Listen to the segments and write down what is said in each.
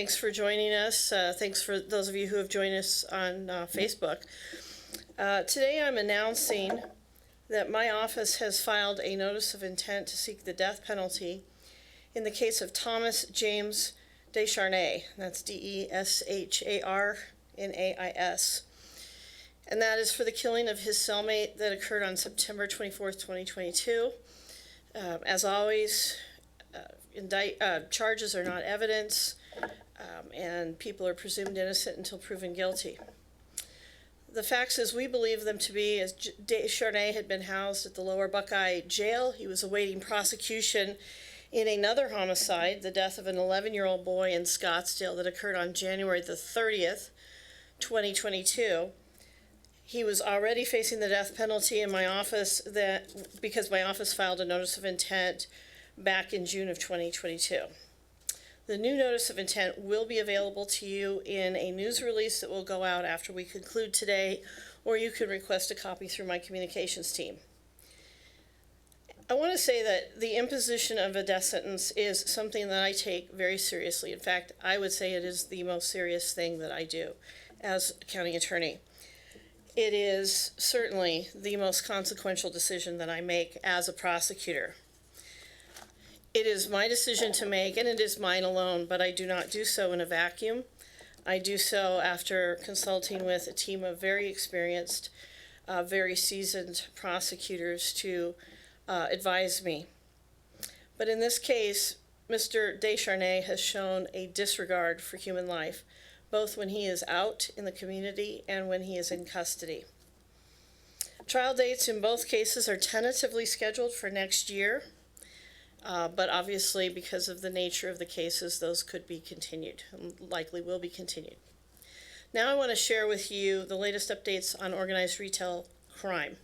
Thanks for joining us. Thanks for those of you who have joined us on Facebook. Today I'm announcing that my office has filed a notice of intent to seek the death penalty in the case of Thomas James Descharnais. That's Descharnais. And that is for the killing of his cellmate that occurred on September 24th, 2022. As always, charges are not evidence, and people are presumed innocent until proven guilty. The facts as we believe them to be is Descharnais had been housed at the Lower Buckeye Jail. He was awaiting prosecution in another homicide, the death of an 11-year-old boy in Scottsdale that occurred on January the 30th, 2022. He was already facing the death penalty in my office because my office filed a notice of intent back in June of 2022. The new notice of intent will be available to you in a news release that will go out after we conclude today, or you can request a copy through my communications team. I want to say that the imposition of a death sentence is something that I take very seriously. In fact, I would say it is the most serious thing that I do as a county attorney. It is certainly the most consequential decision that I make as a prosecutor. It is my decision to make, and it is mine alone, but I do not do so in a vacuum. I do so after consulting with a team of very experienced, very seasoned prosecutors to advise me. But in this case, Mr. Descharnais has shown a disregard for human life, both when he is out in the community and when he is in custody. Trial dates in both cases are tentatively scheduled for next year. But obviously, because of the nature of the cases, those could be continued, likely will be continued. Now I want to share with you the latest updates on organized retail crime.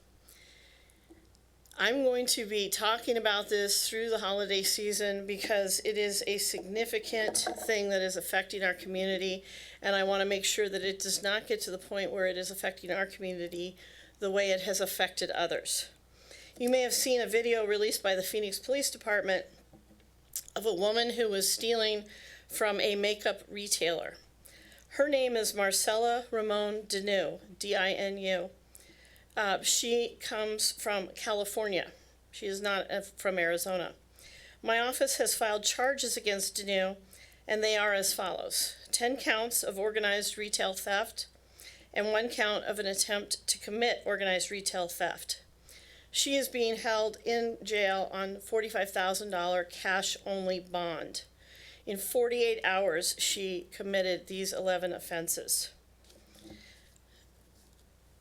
I'm going to be talking about this through the holiday season because it is a significant thing that is affecting our community, and I want to make sure that it does not get to the point where it is affecting our community the way it has affected others. You may have seen a video released by the Phoenix Police Department of a woman who was stealing from a makeup retailer. Her name is Marcella Ramon Dinu, D-I-N-U. She comes from California. She is not from Arizona. My office has filed charges against Dinu, and they are as follows: 10 counts of organized retail theft and 1 count of an attempt to commit organized retail theft. She is being held in jail on $45,000 cash-only bond. In 48 hours, she committed these 11 offenses.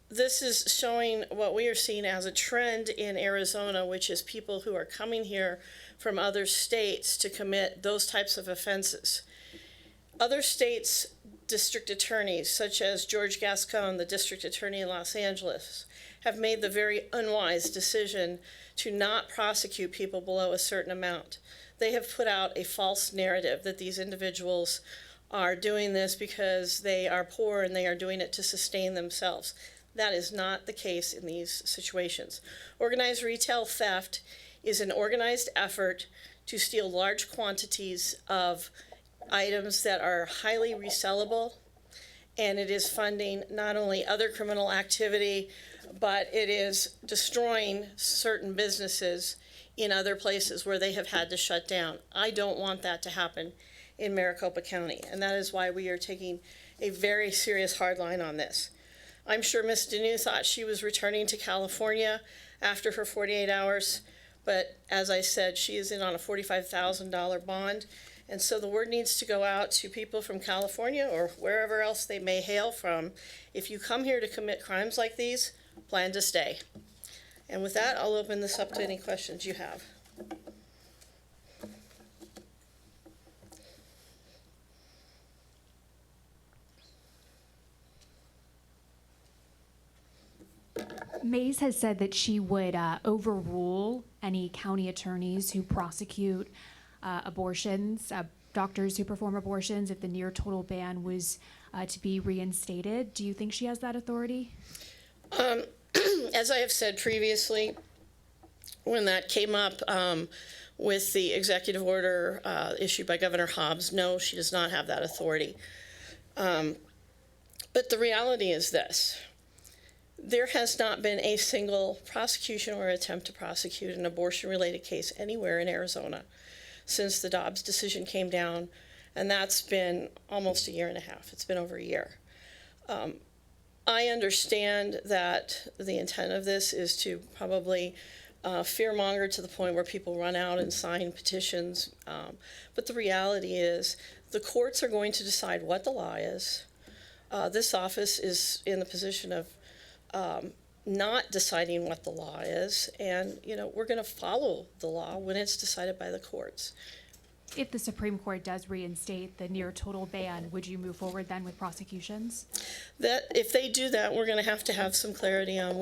This is showing what we are seeing as a trend in Arizona, which is people who are coming here from other states to commit those types of offenses. Other states' district attorneys, such as George Gascon, the district attorney in Los Angeles, have made the very unwise decision to not prosecute people below a certain amount. They have put out a false narrative that these individuals are doing this because they are poor and they are doing it to sustain themselves. That is not the case in these situations. Organized retail theft is an organized effort to steal large quantities of items that are highly resellable, and it is funding not only other criminal activity, but it is destroying certain businesses in other places where they have had to shut down. I don't want that to happen in Maricopa County, and that is why we are taking a very serious hard line on this. I'm sure Ms. Dinu thought she was returning to California after her 48 hours, but as I said, she is in on a $45,000 bond, and so the word needs to go out to people from California or wherever else they may hail from. If you come here to commit crimes like these, plan to stay. And with that, I'll open this up to any questions you have. Mays has said that she would overrule any county attorneys who prosecute abortions, doctors who perform abortions, if the near total ban was to be reinstated. Do you think she has that authority? As I have said previously, when that came up, with the executive order issued by Governor Hobbs. No, she does not have that authority. But the reality is this. There has not been a single prosecution or attempt to prosecute an abortion-related case anywhere in Arizona since the Dobbs decision came down, and that's been almost a year and a half. It's been over a year. I understand that the intent of this is to probably fearmonger to the point where people run out and sign petitions, but the reality is the courts are going to decide what the law is. This office is in the position of not deciding what the law is, and we're going to follow the law when it's decided by the courts. If the Supreme Court does reinstate the near total ban, would you move forward then with prosecutions? That if they do that, we're going to have some clarity on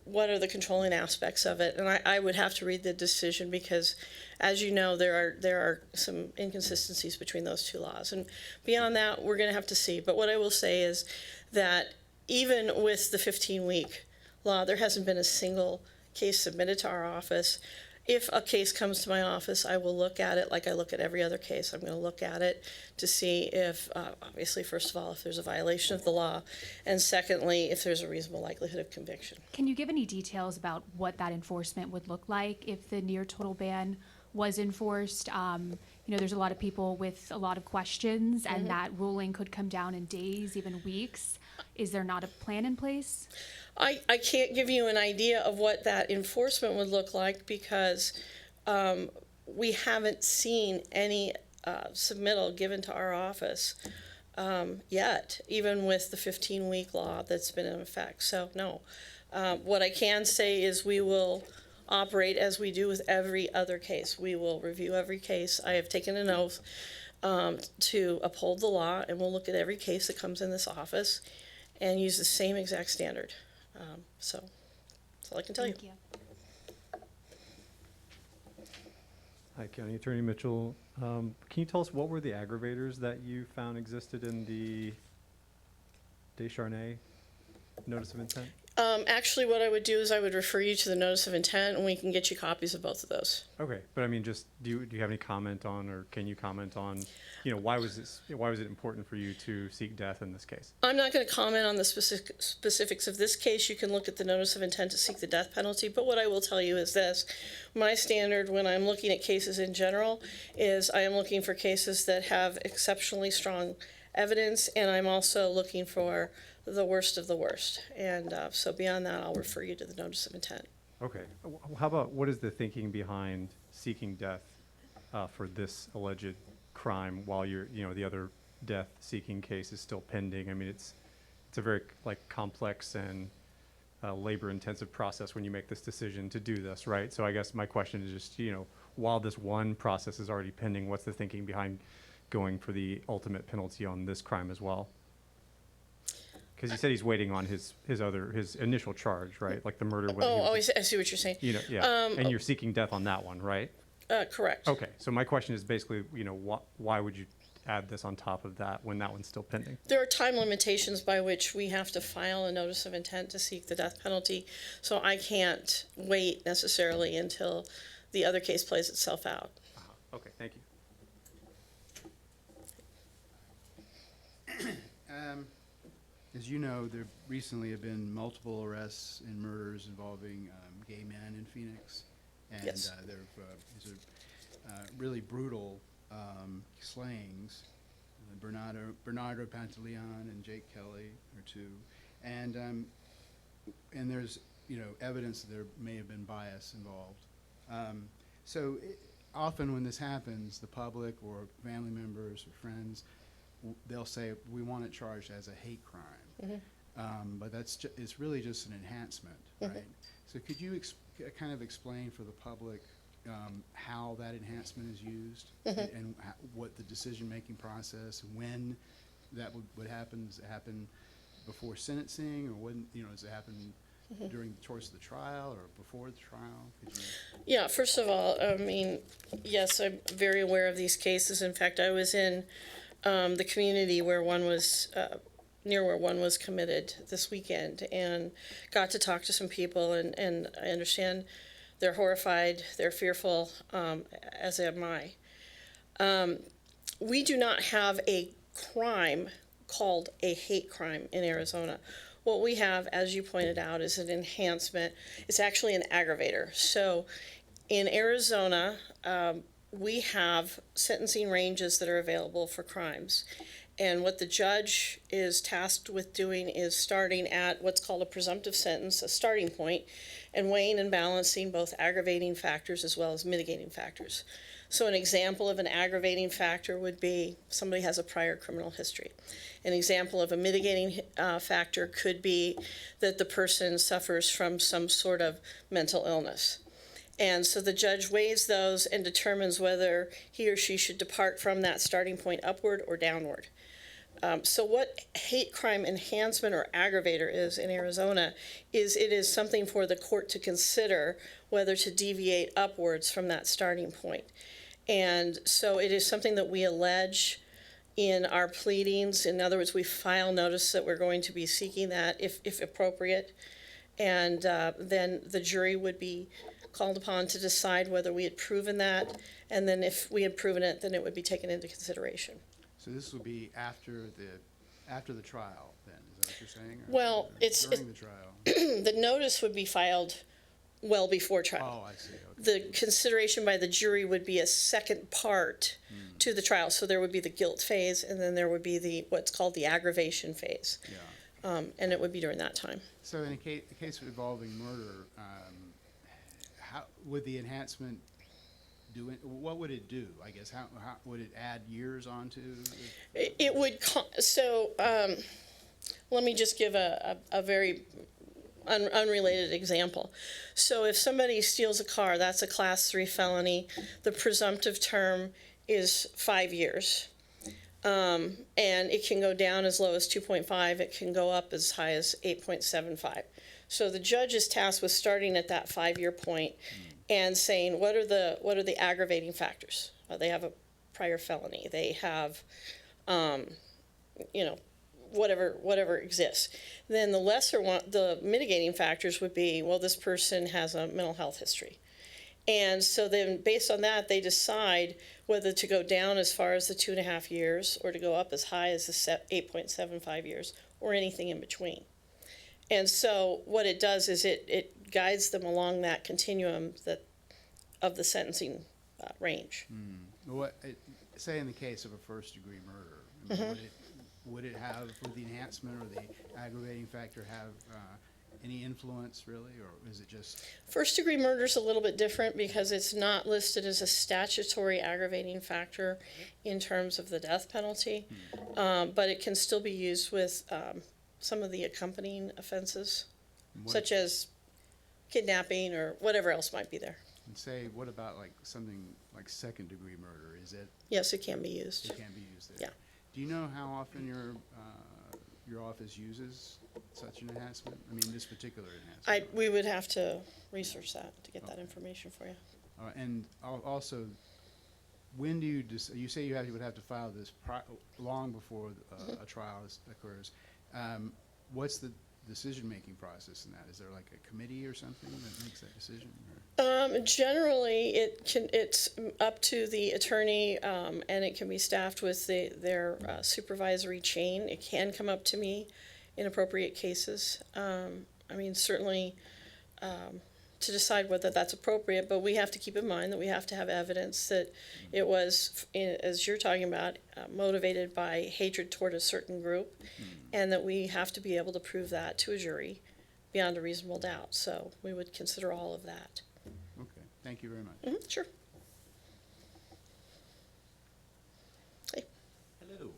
what are the controlling aspects of it, and I would have to read the decision because, as you know, there are some inconsistencies between those two laws, and beyond that, we're going to have to see. But what I will say is that even with the 15-week law, there hasn't been a single case submitted to our office. If a case comes to my office, I will look at it like I look at every other case. I'm going to look at it to see if, obviously, first of all, if there's a violation of the law, and secondly, if there's a reasonable likelihood of conviction. Can you give any details about what that enforcement would look like if the near total ban was enforced? There's a lot of people with a lot of questions, and that ruling could come down in days, even weeks. Is there not a plan in place? I can't give you an idea of what that enforcement would look like because we haven't seen any submittal given to our office yet, even with the 15-week law that's been in effect. So, no. What I can say is we will operate as we do with every other case. We will review every case. I have taken an oath to uphold the law, and we'll look at every case that comes in this office and use the same exact standard. So that's all I can tell you. Thank you. Hi, County Attorney Mitchell. Can you tell us what were the aggravators that you found existed in the Descharnais notice of intent? Actually, what I would do is I would refer you to the notice of intent, and we can get you copies of both of those. Okay, but I mean, just do you have any comment on, or can you comment on, why was it important for you to seek death in this case? I'm not going to comment on the specifics of this case. You can look at the notice of intent to seek the death penalty, but what I will tell you is this. My standard when I'm looking at cases in general is I am looking for cases that have exceptionally strong evidence, and I'm also looking for the worst of the worst. And so beyond that, I'll refer you to the notice of intent. Okay. How about what is the thinking behind seeking death for this alleged crime while the other death-seeking case is still pending? I mean, it's a very complex and labor-intensive process when you make this decision to do this, right? So I guess my question is just, while this one process is already pending, what's the thinking behind going for the ultimate penalty on this crime as well? Because you said he's waiting on his initial charge, right? Like the murder. I see what you're saying. And you're seeking death on that one, right? Correct. Okay, so my question is basically, why would you add this on top of that when that one's still pending? There are time limitations by which we have to file a notice of intent to seek the death penalty, so I can't wait necessarily until the other case plays itself out. Okay, thank you. As you know, there recently have been multiple arrests and murders involving gay men in Phoenix, and Yes. These are really brutal slayings. Bernardo Pantaleon and Jake Kelly are two, and there's evidence that there may have been bias involved. Often when this happens, the public or family members or friends, they'll say we want it charged as a hate crime. But it's really just an enhancement, right? So could you kind of explain for the public how that enhancement is used and what the decision-making process, when that would happen? Does it happen before sentencing, or when, does it happen during the course of the trial or before the trial? Yeah, first of all, I mean, yes, I'm very aware of these cases. In fact, I was in the community where one was near where one was committed this weekend, and got to talk to some people, and I understand They're horrified, they're fearful, as am I. We do not have a crime called a hate crime in Arizona. What we have, as you pointed out, is an enhancement. It's actually an aggravator. So in Arizona, we have sentencing ranges that are available for crimes. And what the judge is tasked with doing is starting at what's called a presumptive sentence, a starting point, and weighing and balancing both aggravating factors as well as mitigating factors. So an example of an aggravating factor would be somebody has a prior criminal history. An example of a mitigating factor could be that the person suffers from some sort of mental illness. And so the judge weighs those and determines whether he or she should depart from that starting point upward or downward. So what hate crime enhancement or aggravator is in Arizona is it is something for the court to consider whether to deviate upwards from that starting point. And so it is something that we allege in our pleadings. In other words, we file notice that we're going to be seeking that if appropriate. And then the jury would be called upon to decide whether we had proven that. And then if we had proven it, then it would be taken into consideration. So this will be after the trial, then, is that what you're saying? Or Well, it's during the trial? the notice would be filed well before trial. Oh, I see, okay. The consideration by the jury would be a second part to the trial. So there would be the guilt phase, and then there would be what's called the aggravation phase. Yeah. And it would be during that time. So in a case involving murder, how would the enhancement do it? What would it do? I guess how would it add years onto? It would. Let me just give a very unrelated example. So if somebody steals a car, that's a class 3 felony. The presumptive term is 5 years. And it can go down as low as 2.5. It can go up as high as 8.75. So the judge is tasked with starting at that 5-year point and saying, what are the aggravating factors? They have a prior felony. They have, whatever exists. Then the lesser one, the mitigating factors would be, well, this person has a mental health history. And so then based on that, they decide whether to go down as far as the 2.5 years or to go up as high as the 8.75 years or anything in between. And so what it does is it guides them along that continuum of the sentencing range. Say in the case of a first-degree murder, I mean, would the enhancement or the aggravating factor have any influence, really, or is it just? First-degree murder is a little bit different because it's not listed as a statutory aggravating factor in terms of the death penalty, but it can still be used with some of the accompanying offenses, such as kidnapping or whatever else might be there. And say, what about like something like second-degree murder? Is it? Yes, it can be used. It can be used there. Yeah. Do you know how often your office uses such an enhancement? I mean, this particular enhancement. We would have to research that to get that information for you. And also, when do you say you would have to file this long before a trial occurs? What's the decision-making process in that? Is there like a committee or something that makes that decision? Generally, it's up to the attorney, and it can be staffed with their supervisory chain. It can come up to me in appropriate cases. Certainly to decide whether that's appropriate, but we have to keep in mind that we have to have evidence that it was, as you're talking about, motivated by hatred toward a certain group, and that we have to be able to prove that to a jury beyond a reasonable doubt. So we would consider all of that. Okay, thank you very much. Sure. Hey. Hello.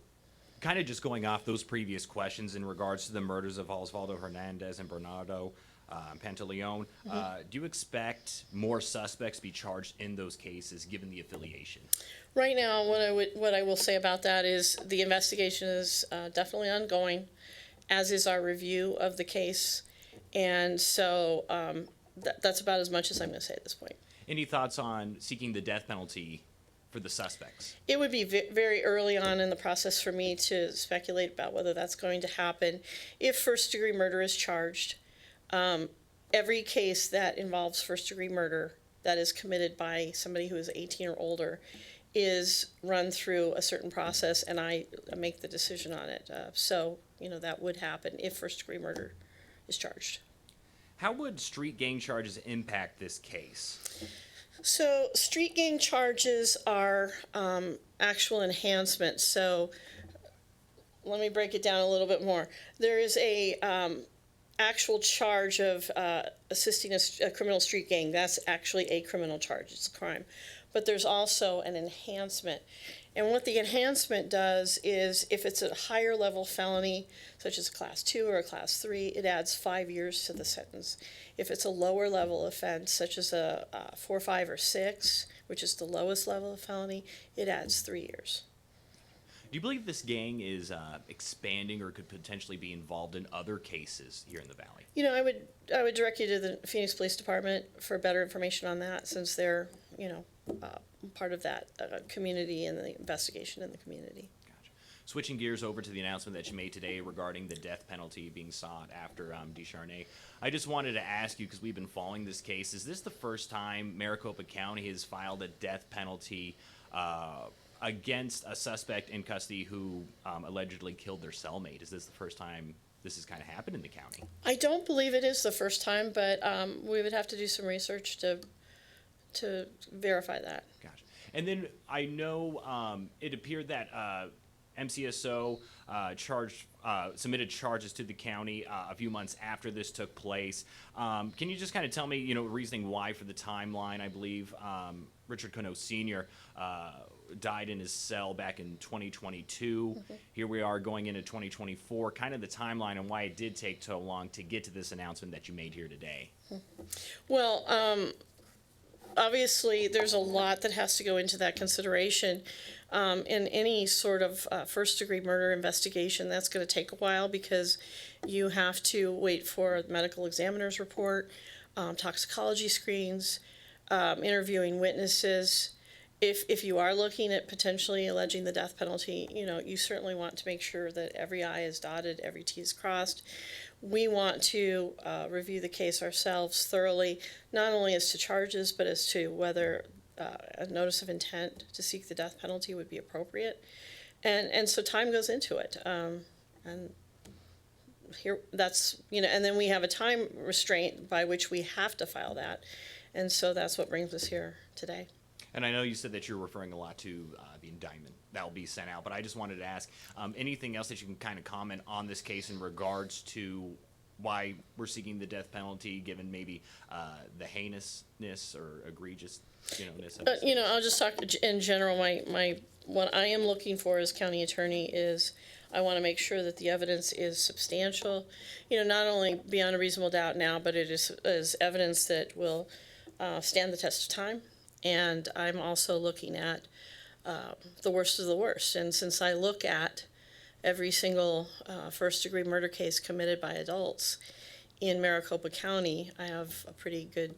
Kind of just going off those previous questions in regards to the murders of Osvaldo Hernandez and Bernardo Pantaleon, do you expect more suspects to be charged in those cases given the affiliation? Right now, what I will say about that is the investigation is definitely ongoing, as is our review of the case, and so that's about as much as I'm going to say at this point. Any thoughts on seeking the death penalty for the suspects? It would be very early on in the process for me to speculate about whether that's going to happen. If first-degree murder is charged, every case that involves first-degree murder that is committed by somebody who is 18 or older is run through a certain process, and I make the decision on it. So, that would happen if first-degree murder is charged. How would street gang charges impact this case? So, street gang charges are actual enhancements. So, let me break it down a little bit more. There is a actual charge of assisting a criminal street gang. That's actually a criminal charge. It's a crime. But there's also an enhancement. And what the enhancement does is if it's a higher level felony, such as a class 2 or a class 3, it adds 5 years to the sentence. If it's a lower level offense, such as a 4, 5, or 6, which is the lowest level of felony, it adds 3 years. Do you believe this gang is expanding or could potentially be involved in other cases here in the Valley? I would direct you to the Phoenix Police Department for better information on that, since they're, part of that community and the investigation in the community. Gotcha. Switching gears over to the announcement that you made today regarding the death penalty being sought after Descharnais, I just wanted to ask you, because we've been following this case, is this the first time Maricopa County has filed a death penalty against a suspect in custody who allegedly killed their cellmate? Is this the first time this has kind of happened in the county? I don't believe it is the first time, but we would have to do some research to verify that. Gotcha. And then I know it appeared that MCSO submitted charges to the county a few months after this took place. Can you just kind of tell me, reasoning why for the timeline? I believe Richard Cano Sr. Died in his cell back in 2022. Mm-hmm. Here we are going into 2024. Kind of the timeline and why it did take so long to get to this announcement that you made here today. Well, obviously, there's a lot that has to go into that consideration. In any sort of first-degree murder investigation, that's going to take a while because you have to wait for the medical examiner's report, toxicology screens, interviewing witnesses. If you are looking at potentially alleging the death penalty, you certainly want to make sure that every I is dotted, every T is crossed. We want to review the case ourselves thoroughly, not only as to charges, but as to whether a notice of intent to seek the death penalty would be appropriate. And so time goes into it. And here, that's, and then we have a time restraint by which we have to file that. And so that's what brings us here today. And I know you said that you're referring a lot to the indictment that will be sent out, but I just wanted to ask, anything else that you can kind of comment on this case in regards to why we're seeking the death penalty, given maybe the heinousness or egregiousness of this? I'll just talk in general. What I am looking for as county attorney is I want to make sure that the evidence is substantial, not only beyond a reasonable doubt now, but it is evidence that will stand the test of time. And I'm also looking at the worst of the worst. And since I look at every single first-degree murder case committed by adults in Maricopa County, I have a pretty good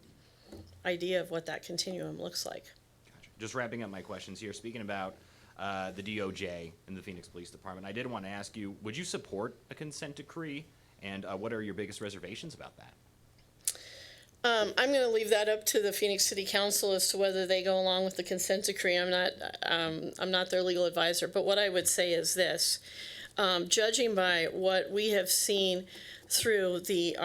idea of what that continuum looks like. Gotcha. Just wrapping up my questions here, speaking about the DOJ and the Phoenix Police Department, I did want to ask you, would you support a consent decree, and what are your biggest reservations about that? I'm going to leave that up to the Phoenix City Council as to whether they go along with the consent decree. I'm not their legal advisor, but what I would say is this. Judging by what we have seen through the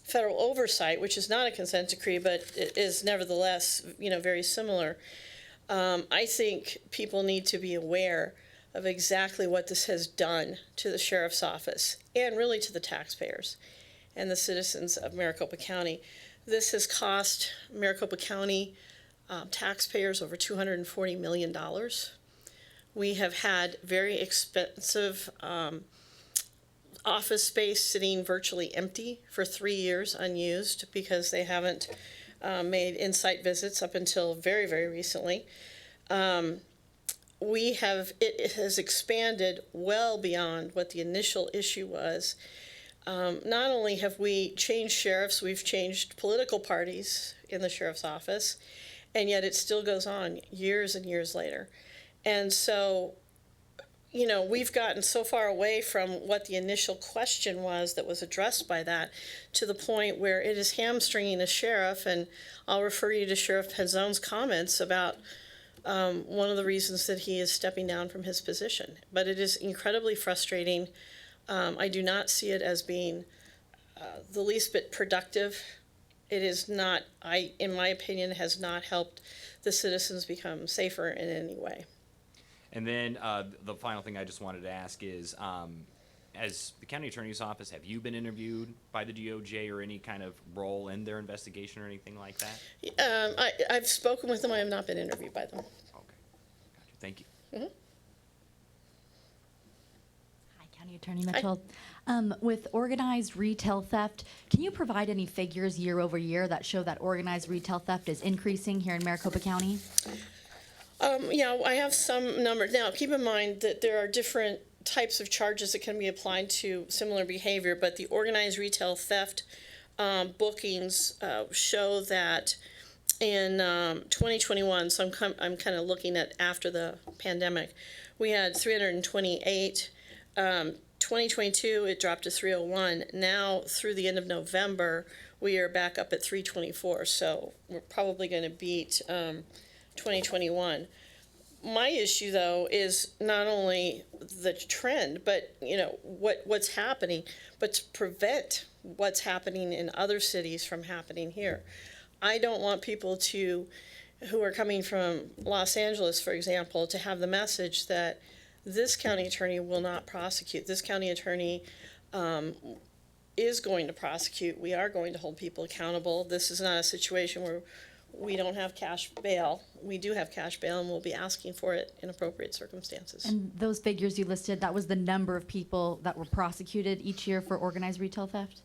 federal oversight, which is not a consent decree, but it is nevertheless, very similar, I think people need to be aware of exactly what this has done to the sheriff's office and really to the taxpayers and the citizens of Maricopa County. This has cost Maricopa County taxpayers over $240 million. We have had very expensive office space sitting virtually empty for 3 years unused because they haven't made in-site visits up until very, very recently. It has expanded well beyond what the initial issue was. Not only have we changed sheriffs, we've changed political parties in the sheriff's office, and yet it still goes on years and years later. And so you know, we've gotten so far away from what the initial question was that was addressed by that, to the point where it is hamstringing a sheriff, and I'll refer you to Sheriff Penzone's comments about one of the reasons that he is stepping down from his position. But it is incredibly frustrating. I do not see it as being the least bit productive. It is not, in my opinion, has not helped the citizens become safer in any way. And then the final thing I just wanted to ask is, as the county attorney's office, have you been interviewed by the DOJ or any kind of role in their investigation or anything like that? I've spoken with them. I have not been interviewed by them. Okay, gotcha. Thank you. Hi, County Attorney Mitchell. With organized retail theft, can you provide any figures year over year that show that organized retail theft is increasing here in Maricopa County? Yeah, I have some numbers. Now, keep in mind that there are different types of charges that can be applied to similar behavior, but the organized retail theft bookings show that in 2021, so I'm kind of looking at after the pandemic, we had 328. 2022, it dropped to 301. Now, through the end of November, we are back up at 324, so we're probably going to beat 2021. My issue, though, is not only the trend, but you know what's happening, but to prevent what's happening in other cities from happening here. I don't want people who are coming from Los Angeles, for example, to have the message that this county attorney will not prosecute. This county attorney is going to prosecute. We are going to hold people accountable. This is not a situation where we don't have cash bail. We do have cash bail, and we'll be asking for it in appropriate circumstances. And those figures you listed, that was the number of people that were prosecuted each year for organized retail theft?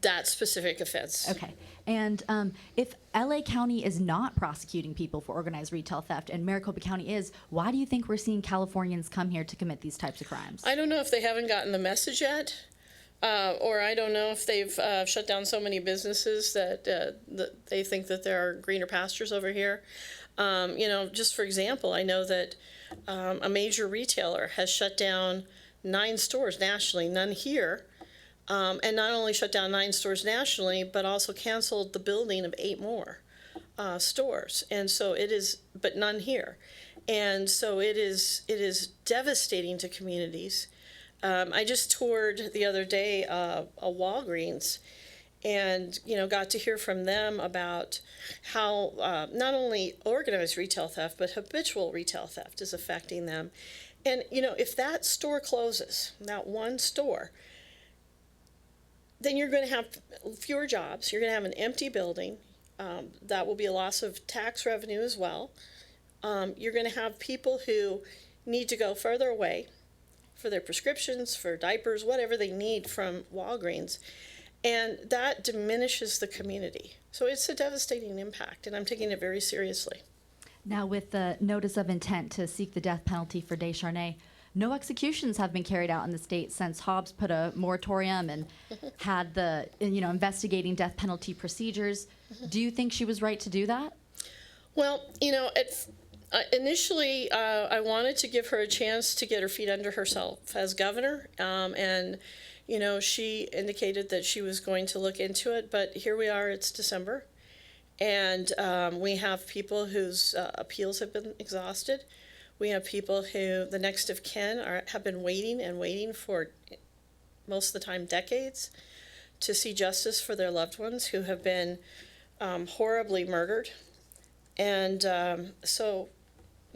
That specific offense. Okay. And if LA County is not prosecuting people for organized retail theft and Maricopa County is, why do you think we're seeing Californians come here to commit these types of crimes? I don't know if they haven't gotten the message yet, or I don't know if they've shut down so many businesses that they think that there are greener pastures over here. You know, just for example, I know that a major retailer has shut down 9 stores nationally, none here, and not only shut down 9 stores nationally, but also canceled the building of 8 more stores. And so it is, but none here. And so it is devastating to communities. I just toured the other day a Walgreens, and you know, got to hear from them about how not only organized retail theft but habitual retail theft is affecting them. And you know, if that store closes, that one store, then you're going to have fewer jobs. You're going to have an empty building. That will be a loss of tax revenue as well. You're going to have people who need to go further away for their prescriptions, for diapers, whatever they need from Walgreens. And that diminishes the community. So it's a devastating impact, and I'm taking it very seriously. Now, with the notice of intent to seek the death penalty for Descharnais, no executions have been carried out in the state since Hobbs put a moratorium and had the, investigating death penalty procedures. Do you think she was right to do that? Well, you know, initially, I wanted to give her a chance to get her feet under herself as governor, and you know, she indicated that she was going to look into it. But here we are; it's December, and we have people whose appeals have been exhausted. We have people who the next of kin have been waiting for most of the time decades to see justice for their loved ones who have been horribly murdered, and so.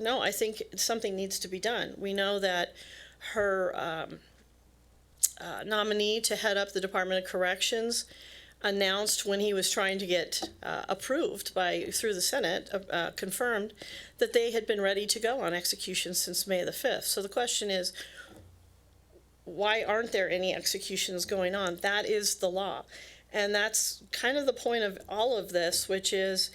No, I think something needs to be done. We know that her nominee to head up the Department of Corrections announced when he was trying to get approved through the Senate, confirmed that they had been ready to go on execution since May the 5th. So the question is, why aren't there any executions going on? That is the law. And that's kind of the point of all of this, which is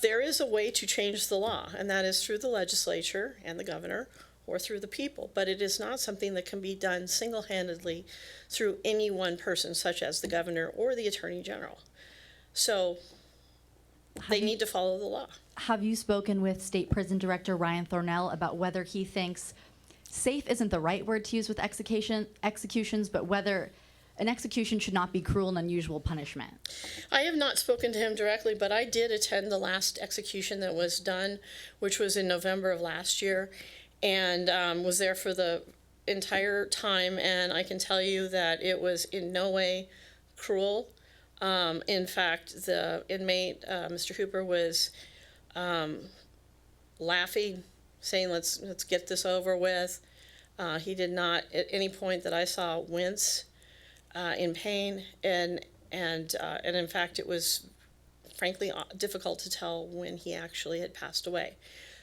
there is a way to change the law, and that is through the legislature and the governor or through the people. But it is not something that can be done single-handedly through any one person, such as the governor or the attorney general. So they need to follow the law. Have you spoken with State Prison Director Ryan Thornell about whether he thinks safe isn't the right word to use with executions, but whether an execution should not be cruel and unusual punishment. I have not spoken to him directly, but I did attend the last execution that was done, which was in November of last year, and was there for the entire time, and I can tell you that it was in no way cruel. In fact, the inmate, Mr. Hooper, was laughing, saying, let's get this over with. He did not at any point that I saw wince in pain, and in fact it was frankly difficult to tell when he actually had passed away.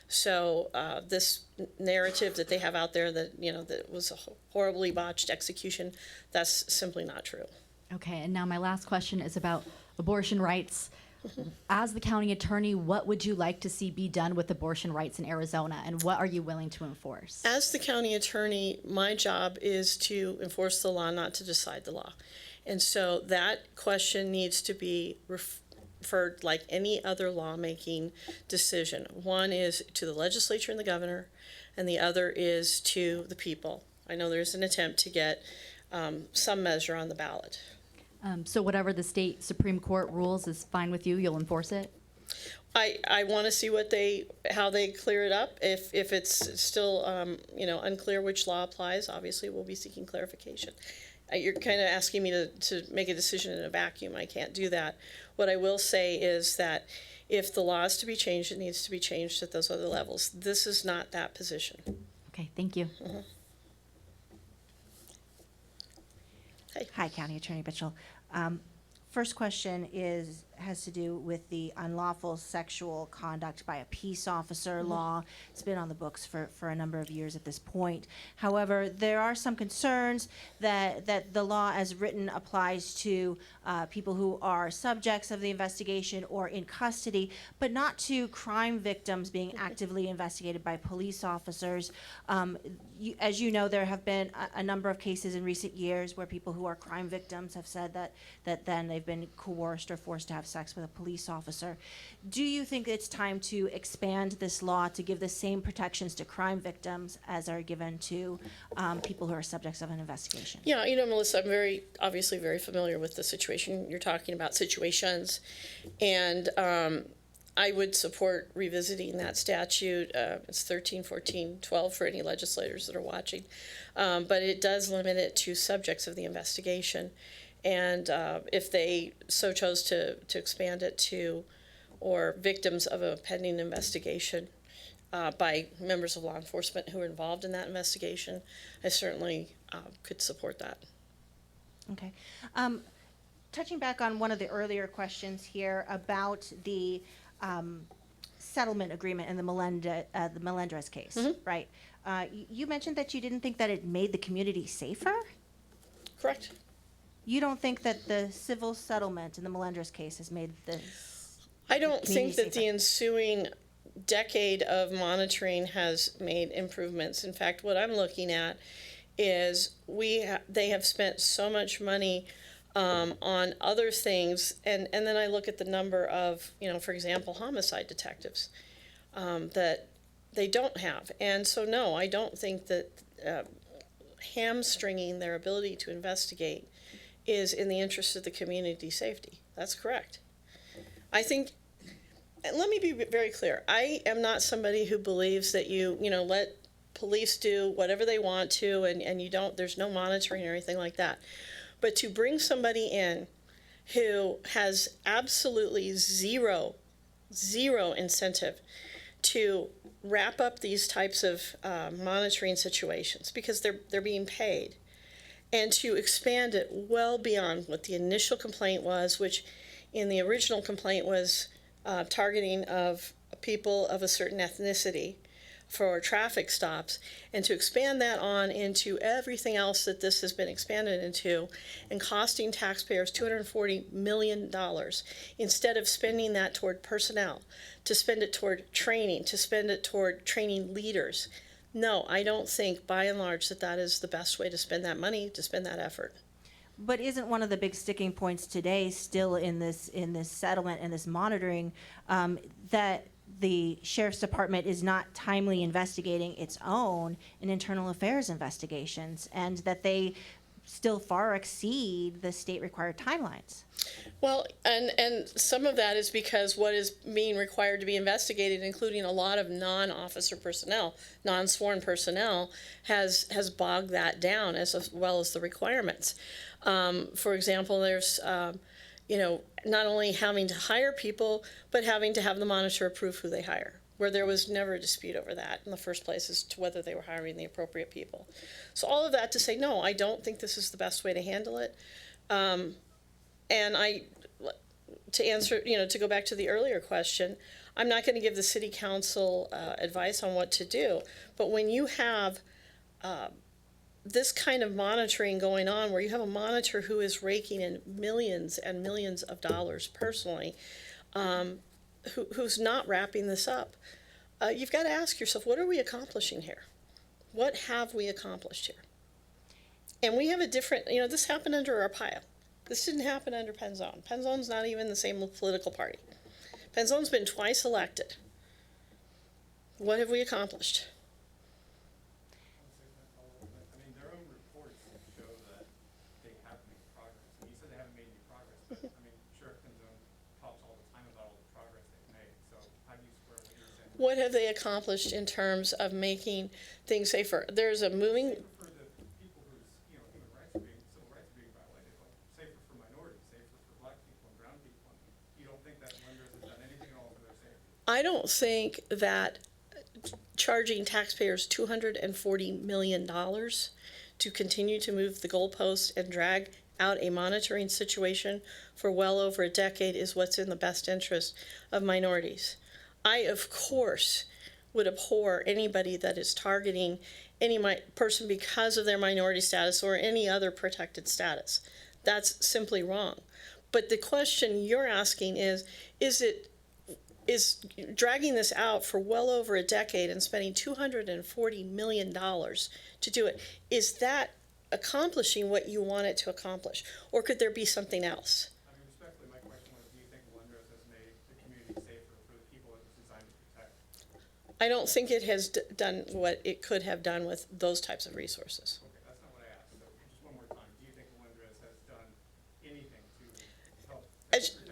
So this narrative that they have out there that that was a horribly botched execution, that's simply not true. Okay, and now my last question is about abortion rights. As the county attorney, what would you like to see be done with abortion rights in Arizona, and what are you willing to enforce? As the county attorney, my job is to enforce the law, not to decide the law. And so that question needs to be referred like any other lawmaking decision. One is to the legislature and the governor, and the other is to the people. I know there's an attempt to get some measure on the ballot. So whatever the state Supreme Court rules is fine with you, you'll enforce it? I want to see how they clear it up. If it's still unclear which law applies, obviously we'll be seeking clarification. You're kind of asking me to make a decision in a vacuum. I can't do that. What I will say is that if the law is to be changed, it needs to be changed at those other levels. This is not that position. Okay, thank you. Mm-hmm. Hi, County Attorney Bitchell. First question has to do with the unlawful sexual conduct by a peace officer law. It's been on the books for a number of years at this point. However, there are some concerns that the law as written applies to people who are subjects of the investigation or in custody, but not to crime victims being actively investigated by police officers. As you know, there have been a number of cases in recent years where people who are crime victims have said that then they've been coerced or forced to have sex with a police officer. Do you think it's time to expand this law to give the same protections to crime victims as are given to people who are subjects of an investigation? Yeah, Melissa, I'm obviously very familiar with the situation you're talking about, situations, and I would support revisiting that statute. It's 13, 14, 12 for any legislators that are watching, but it does limit it to subjects of the investigation. And if they so chose to expand it to, or victims of a pending investigation by members of law enforcement who are involved in that investigation, I certainly could support that. Okay. Touching back on one of the earlier questions here about the settlement agreement in the Melendrez case, right? You mentioned that you didn't think that it made the community safer? Correct. You don't think that the civil settlement in the Melendrez case has made this? I don't think that the safer? ensuing decade of monitoring has made improvements. In fact, what I'm looking at is they have spent so much money on other things, and then I look at the number of, for example, homicide detectives that they don't have. And so, no, I don't think that hamstringing their ability to investigate is in the interest of the community safety. That's correct. I think, and let me be very clear, I am not somebody who believes that you let police do whatever they want to and you don't, there's no monitoring or anything like that. But to bring somebody in who has absolutely zero incentive to wrap up these types of monitoring situations because they're being paid, and to expand it well beyond what the initial complaint was, which in the original complaint was targeting of people of a certain ethnicity for traffic stops, and to expand that on into everything else that this has been expanded into and costing taxpayers $240 million instead of spending that toward personnel, to spend it toward training, to spend it toward training leaders. No, I don't think by and large that is the best way to spend that money, to spend that effort. But isn't one of the big sticking points today still in this settlement and this monitoring that the sheriff's department is not timely investigating its own in internal affairs investigations, and that they still far exceed the state required timelines. Well, and some of that is because what is being required to be investigated, including a lot of non-officer personnel, non-sworn personnel, has bogged that down as well as the requirements. For example, there's, not only having to hire people, but having to have the monitor approve who they hire, where there was never a dispute over that in the first place as to whether they were hiring the appropriate people. So all of that to say, no, I don't think this is the best way to handle it. And to answer, to go back to the earlier question, I'm not going to give the city council advice on what to do. But when you have this kind of monitoring going on, where you have a monitor who is raking in millions and millions of dollars personally, who's not wrapping this up, you've got to ask yourself, what are we accomplishing here? What have we accomplished here? And we have a different, this happened under Arpaio. This didn't happen under Penzone. Penzone's not even the same political party. Penzone's been twice elected. What have we accomplished? I mean, their own reports show that they have made progress. And you said they haven't made any progress, but I mean, Sheriff Penzone talks all the time about all the progress they've made. So how do you square what you're saying? What have they accomplished in terms of making things safer? There's a moving. For the people whose, human rights are civil rights are being violated, like safer for minorities, safer for black people and brown people. You don't think that Lenders has done anything at all for their safety? I don't think that charging taxpayers $240 million to continue to move the goalposts and drag out a monitoring situation for well over a decade is what's in the best interest of minorities. I, of course, would abhor anybody that is targeting any person because of their minority status or any other protected status. That's simply wrong. But the question you're asking is dragging this out for well over a decade and spending $240 million to do it, is that accomplishing what you want it to accomplish? Or could there be something else? I mean, respectfully, my question was, do you think Lenders has made the community safer for the people it was designed to protect? I don't think it has done what it could have done with those types of resources. Okay, that's not what I asked. So just one more time, do you think Lenders has done anything to help protect?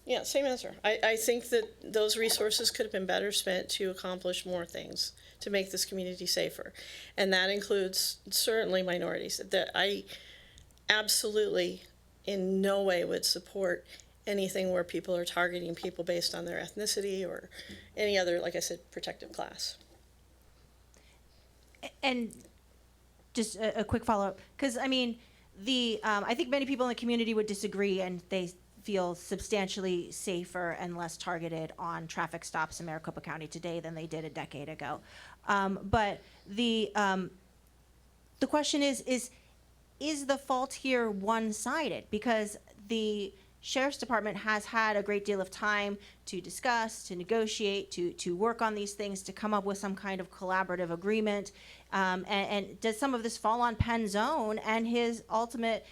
Yeah, same answer. I think that those resources could have been better spent to accomplish more things, to make this community safer. And that includes certainly minorities. That I absolutely in no way would support anything where people are targeting people based on their ethnicity or any other, like I said, protected class. And just a quick follow-up, because I mean, I think many people in the community would disagree, and they feel substantially safer and less targeted on traffic stops in Maricopa County today than they did a decade ago. But the question is the fault here one-sided? Because the Sheriff's Department has had a great deal of time to discuss, to negotiate, to work on these things, to come up with some kind of collaborative agreement. And does some of this fall on Penzone and his ultimate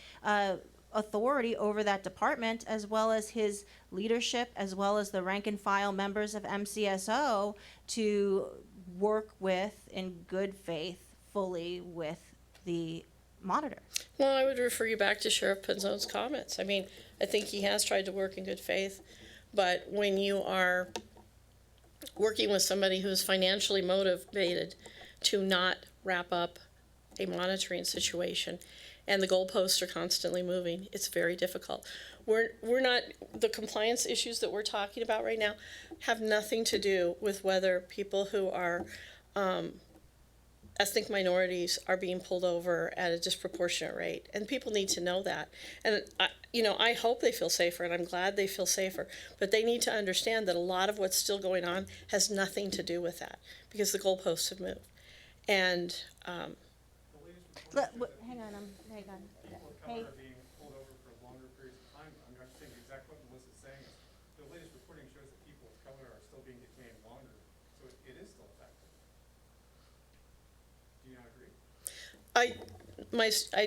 authority over that department, as well as his leadership, as well as the rank and file members of MCSO, to work with, in good faith, fully with the monitor? Well, I would refer you back to Sheriff Penzone's comments. I mean, I think he has tried to work in good faith, but when you are working with somebody who's financially motivated to not wrap up a monitoring situation, and the goalposts are constantly moving, it's very difficult. We're not, the compliance issues that we're talking about right now have nothing to do with whether people who are ethnic minorities are being pulled over at a disproportionate rate, and people need to know that. And I hope they feel safer, and I'm glad they feel safer, but they need to understand that a lot of what's still going on has nothing to do with that, because the goalposts have moved. And Hang on. Hey. Are being pulled over for longer periods of time. I'm not saying exactly what Melissa's saying. The latest reporting shows that people of color are still being detained longer, so it is still effective. Do you not agree?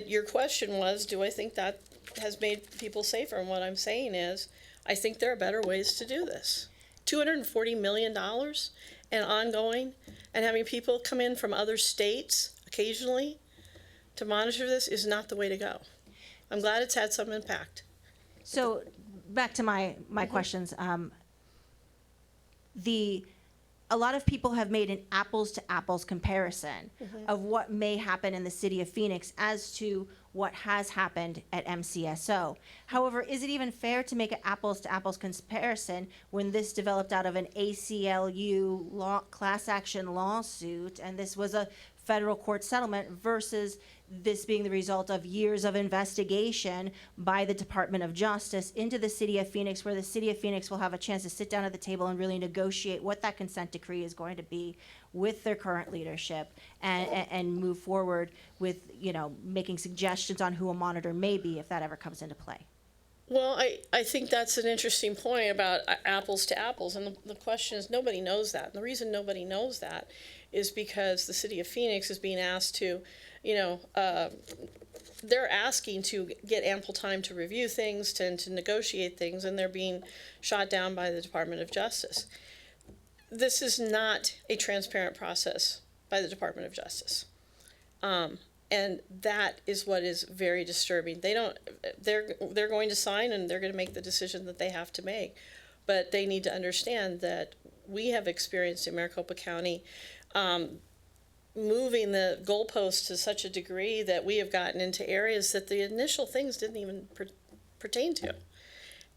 Your question was, do I think that has made people safer? And what I'm saying is, I think there are better ways to do this, $240 million and ongoing, and having people come in from other states occasionally to monitor this is not the way to go. I'm glad it's had some impact. So back to my questions. A lot of people have made an apples to apples comparison of what may happen in the city of Phoenix as to what has happened at MCSO. However, is it even fair to make an apples to apples comparison when this developed out of an ACLU class action lawsuit, and this was a federal court settlement, versus this being the result of years of investigation by the Department of Justice into the city of Phoenix, where the city of Phoenix will have a chance to sit down at the table and really negotiate what that consent decree is going to be with their current leadership, and move forward with, making suggestions on who a monitor may be if that ever comes into play. Well, I think that's an interesting point about apples to apples, and the question is, nobody knows that. And the reason nobody knows that is because the city of Phoenix is being asked to, they're asking to get ample time to review things, to negotiate things, and they're being shot down by the Department of Justice. This is not a transparent process by the Department of Justice. And that is what is very disturbing. They're going to sign, and they're going to make the decision that they have to make. But they need to understand that we have experienced in Maricopa County moving the goalposts to such a degree that we have gotten into areas that the initial things didn't even pertain to.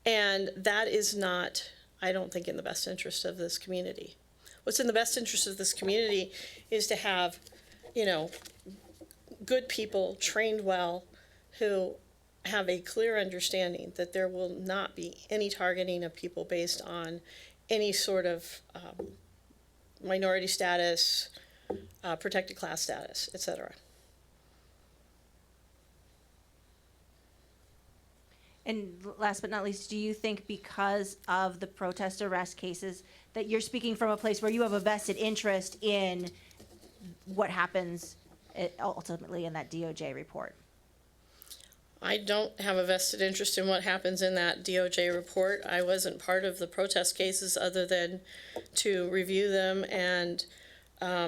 And that is not, I don't think, in the best interest of this community. What's in the best interest of this community is to have, good people, trained well, who have a clear understanding that there will not be any targeting of people based on any sort of minority status, protected class status, etc. And last but not least, do you think because of the protest arrest cases that you're speaking from a place where you have a vested interest in what happens ultimately in that DOJ report? I don't have a vested interest in what happens in that DOJ report. I wasn't part of the protest cases other than to review them and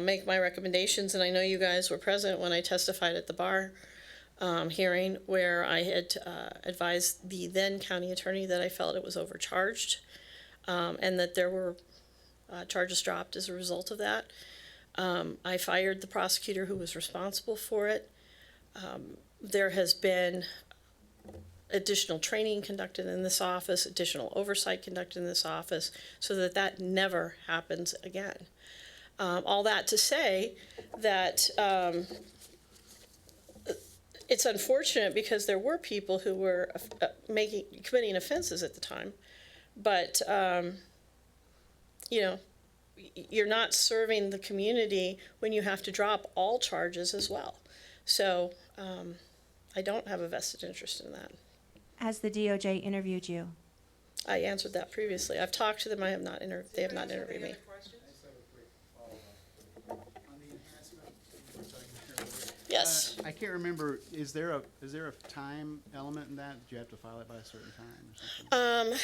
make my recommendations. And I know you guys were present when I testified at the bar hearing, where I had advised the then county attorney that I felt it was overcharged, and that there were charges dropped as a result of that. I fired the prosecutor who was responsible for it. There has been additional training conducted in this office, additional oversight conducted in this office, so that that never happens again. All that to say that it's unfortunate because there were people who were committing offenses at the time, but you're not serving the community when you have to drop all charges as well. So I don't have a vested interest in that. Has the DOJ interviewed you? I answered that previously. I've talked to them. They have not interviewed me. Yes. I can't remember, is there a time element in that? Do you have to file it by a certain time or something?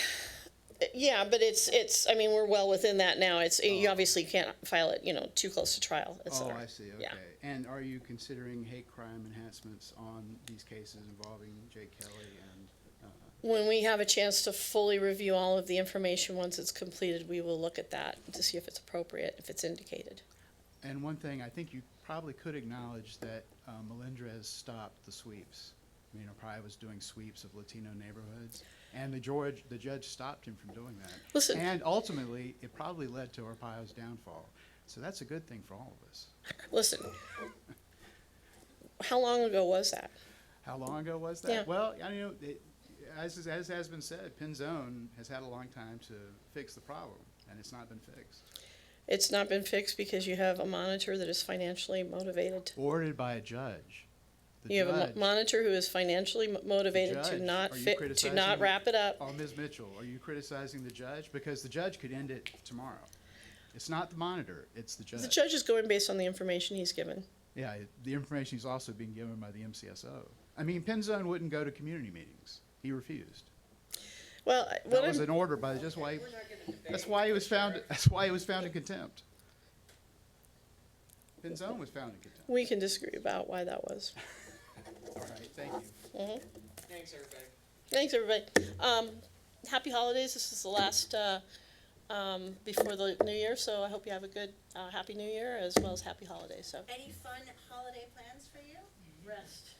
Yeah, but it's. I mean, we're well within that now. You obviously can't file it, too close to trial, et cetera. Oh, I see, okay. Yeah. And are you considering hate crime enhancements on these cases involving Jake Kelly and? When we have a chance to fully review all of the information once it's completed, we will look at that to see if it's appropriate, if it's indicated. And one thing, I think you probably could acknowledge that Melendrez stopped the sweeps. Probably was doing sweeps of Latino neighborhoods, and the judge stopped him from doing that. Listen. And ultimately, it probably led to Arpaio's downfall. So that's a good thing for all of us. Listen, how long ago was that? How long ago was that? Yeah. Well, as has been said, Penzone has had a long time to fix the problem, and it's not been fixed. It's not been fixed because you have a monitor that is financially motivated. Ordered by a judge. You have a monitor who is financially motivated to not wrap it up. Oh, Ms. Mitchell, are you criticizing the judge? Because the judge could end it tomorrow. It's not the monitor, it's the judge. The judge is going based on the information he's given. Yeah, the information is also being given by the MCSO. Penzone wouldn't go to community meetings. He refused. Well, That what was I'm, an order by, that's why he was found in contempt. Pinzone was found in contempt. we can disagree about why that was. All right, thank you. Thanks, everybody. Happy holidays. This is the last before the new year, so I hope you have a good, happy new year as well as happy holidays. So Any fun holiday plans for you? rest.